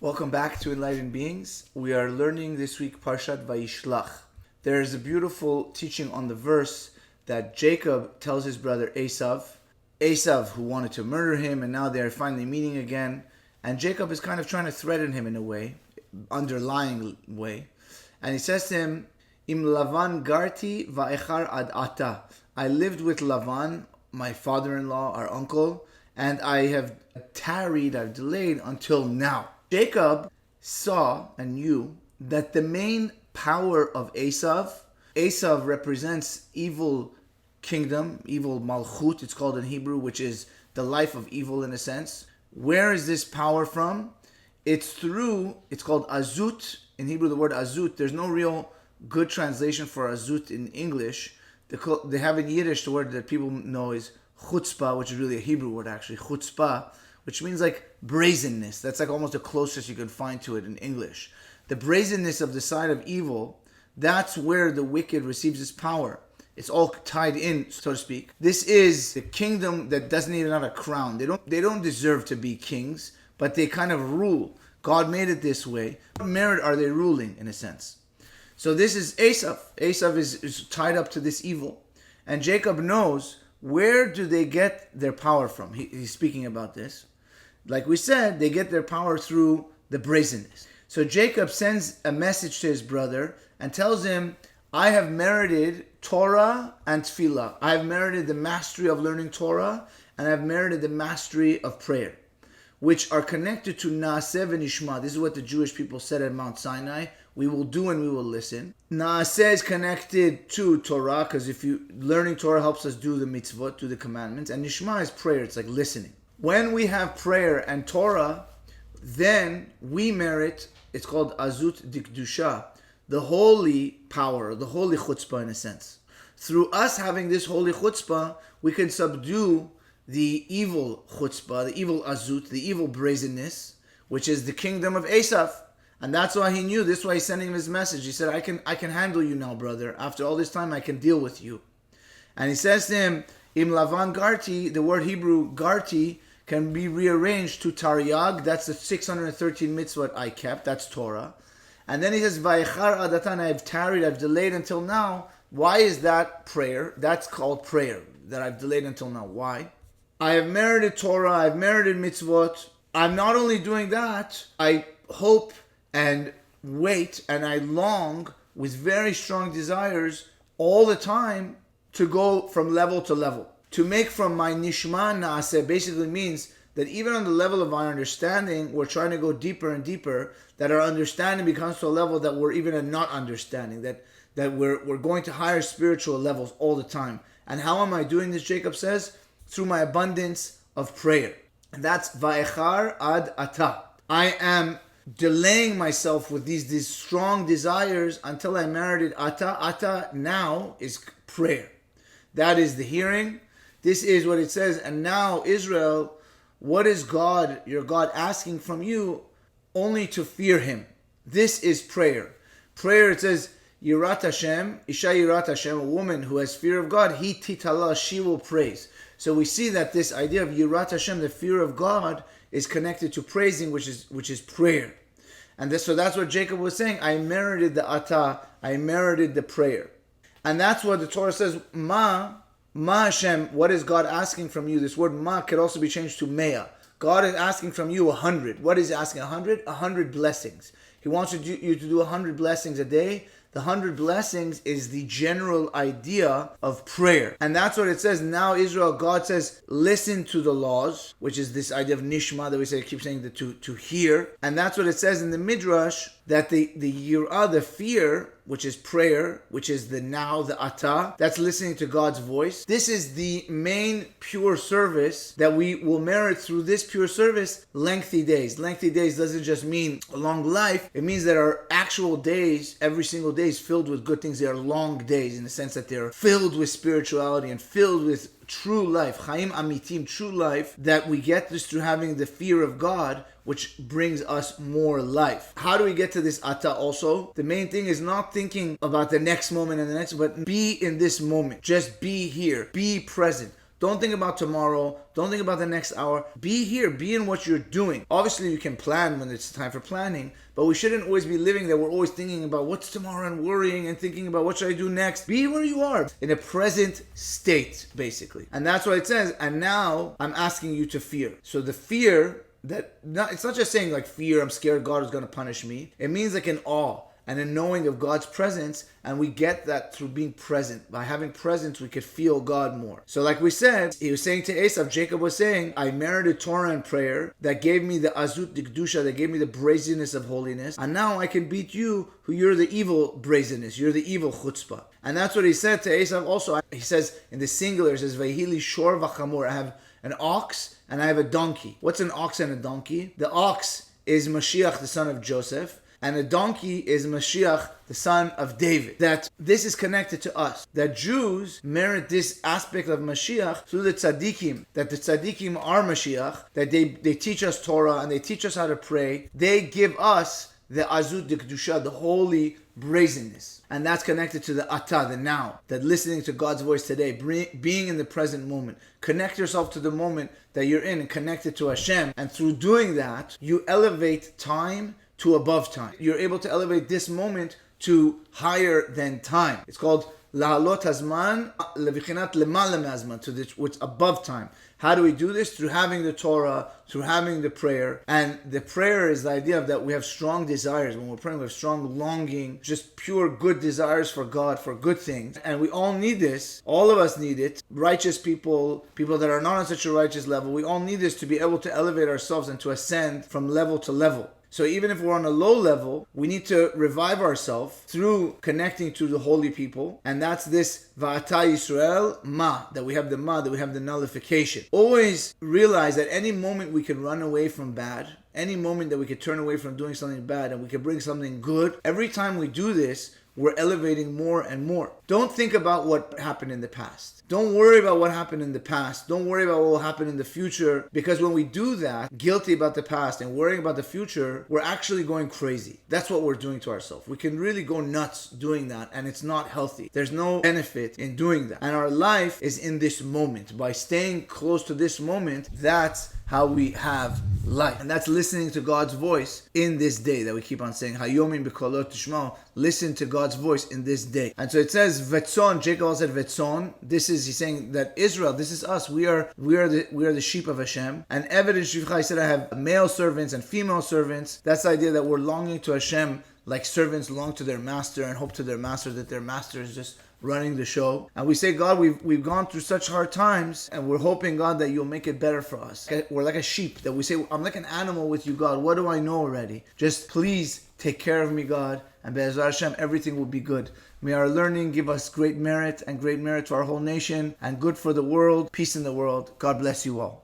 Welcome back to Enlightened Beings. We are learning this week Parshat Vayishlach. There is a beautiful teaching on the verse that Jacob tells his brother Esav, who wanted to murder him, and now they're finally meeting again. And Jacob is kind of trying to threaten him in a way, underlying way. And he says to him, Im Lavan garti va'echar ad ata. I lived with Lavan, my father-in-law, our uncle, and I have I've delayed until now. Jacob saw and knew that the main power of Esav represents evil kingdom, evil malchut, it's called in Hebrew, which is the life of evil in a sense. Where is this power from? It's called azut. In Hebrew, the word azut, there's no real good translation for azut in English. They have in Yiddish, the word that people know is chutzpah, which is really a Hebrew word actually, chutzpah, which means like brazenness. That's like almost the closest you can find to it in English. The brazenness of the side of evil, that's where the wicked receives its power. It's all tied in, so to speak. This is the kingdom that doesn't even have a crown. They don't deserve to be kings, but they kind of rule. God made it this way. What merit are they ruling, in a sense? So this is Esav. Esav is tied up to this evil. And Jacob knows, where do they get their power from? He's speaking about this. Like we said, they get their power through the brazenness. So Jacob sends a message to his brother and tells him, I have merited Torah and Tefillah. I have merited the mastery of learning Torah, and I have merited the mastery of prayer, which are connected to Naaseh v'nishma. This is what the Jewish people said at Mount Sinai. We will do and we will listen. Naaseh is connected to Torah, because learning Torah helps us do the mitzvot, do the commandments, and Nishma is prayer. It's like listening. When we have prayer and Torah, then we merit, it's called azut dikdusha, the holy power, the holy chutzpah in a sense. Through us having this holy chutzpah, we can subdue the evil chutzpah, the evil azut, the evil brazenness, which is the kingdom of Esav. And that's why he knew, this is why he's sending him his message. He said, I can handle you now, brother. After all this time, I can deal with you. And he says to him, Im Lavan garti, the word Hebrew garti, can be rearranged to Taryag. That's the 613 mitzvot I kept. That's Torah. And then he says, Vayechar adatan, I've delayed until now. Why is that prayer? That's called prayer, that I've delayed until now. Why? I have merited Torah, I've merited mitzvot. I'm not only doing that, I hope and wait and I long with very strong desires all the time to go from level to level. To make from my nishma naaseh basically means that even on the level of our understanding, we're trying to go deeper and deeper, that our understanding becomes to a level that we're even not understanding, that we're going to higher spiritual levels all the time. And how am I doing this, Jacob says? Through my abundance of prayer. And that's va'echar ad ata. I am delaying myself with these strong desires until I merited ata. Ata now is prayer. That is the hearing. This is what it says. And now, Israel, what is God, your God, asking from you? Only to fear Him. This is prayer. Prayer, it says, Yirat Hashem, Isha Yirat Hashem, a woman who has fear of God, Hi titala, she will praise. So we see that this idea of Yirat Hashem, the fear of God, is connected to praising, which is prayer. And so that's what Jacob was saying. I merited the ata, I merited the prayer. And that's what the Torah says, Ma Hashem, what is God asking from you? This word ma could also be changed to mea. God is asking from you 100. What is he asking? 100? 100 blessings. He wants you to do 100 blessings a day. The 100 blessings is the general idea of prayer. And that's what it says. Now Israel, God says, listen to the laws, which is this idea of nishma that we keep saying to hear. And that's what it says in the Midrash, that the yirah, the fear, which is prayer, which is the ata, that's listening to God's voice. This is the main pure service that we will merit through this pure service, lengthy days. Lengthy days doesn't just mean a long life. It means that our actual days, every single day is filled with good things. They are long days in the sense that they're filled with spirituality and filled with true life, chaim amitim, true life, that we get this through having the fear of God, which brings us more life. How do we get to this ata also? The main thing is not thinking about the next moment and the next, but be in this moment. Just be here. Be present. Don't think about tomorrow. Don't think about the next hour. Be here. Be in what you're doing. Obviously, you can plan when it's time for planning, but we shouldn't always be living that we're always thinking about what's tomorrow and worrying and thinking about what should I do next. Be where you are in a present state, basically. And that's what it says. And now I'm asking you to fear. So the fear it's not just saying like fear, I'm scared God is going to punish me. It means like an awe and a knowing of God's presence, and we get that through being present. By having presence, we could feel God more. So like we said, he was saying to Esav, Jacob was saying, I merited Torah and prayer that gave me the azut dikdusha, that gave me the brazenness of holiness, and now I can beat you, who you're the evil brazenness, you're the evil chutzpah. And that's what he said to Esav also. He says in the singular, he says, Vayihili shor v'chamor, I have an ox and I have a donkey. What's an ox and a donkey? The ox is Mashiach, the son of Joseph, and a donkey is Mashiach, the son of David. That this is connected to us. That Jews merit this aspect of Mashiach through the tzaddikim. That the tzaddikim are Mashiach. That they teach us Torah and they teach us how to pray. They give us the azut dikdusha, the holy brazenness. And that's connected to the atah, the now. That listening to God's voice today, being in the present moment. Connect yourself to the moment that you're in and connect it to Hashem. And through doing that, you elevate time to above time. You're able to elevate this moment to higher than time. It's called Lahalot Hazman Levichinat Lemala Me'azman, to what's above time. How do we do this? Through having the Torah, through having the prayer. And the prayer is the idea of that we have strong desires. When we're praying, we have strong longing, just pure good desires for God, for good things. And we all need this. All of us need it. Righteous people, people that are not on such a righteous level, we all need this to be able to elevate ourselves and to ascend from level to level. So even if we're on a low level, we need to revive ourselves through connecting to the holy people. And that's this Va'ata Yisrael Ma, that we have the Ma, that we have the nullification. Always realize that any moment we can run away from bad, any moment that we could turn away from doing something bad and we can bring something good, every time we do this, we're elevating more and more. Don't think about what happened in the past. Don't worry about what happened in the past. Don't worry about what will happen in the future. Because when we do that, guilty about the past and worrying about the future, we're actually going crazy. That's what we're doing to ourselves. We can really go nuts doing that, and it's not healthy. There's no benefit in doing that. And our life is in this moment. By staying close to this moment, that's how we have life. And that's listening to God's voice in this day that we keep on saying, Hayomim b'kolot tishma'u, listen to God's voice in this day. And so it says, Vetzon, Jacob said Vetzon. He's saying that Israel, this is us. We are the sheep of Hashem. And evidence, he said, I have male servants and female servants. That's the idea that we're longing to Hashem like servants long to their master and hope to their master that their master is just running the show. And we say, God, we've gone through such hard times, and we're hoping, God, that you'll make it better for us. We're like a sheep that we say, I'm like an animal with you, God. What do I know already? Just please take care of me, God, and Be'ezrat Hashem, everything will be good. May our learning give us great merit and great merit to our whole nation and good for the world, peace in the world. God bless you all.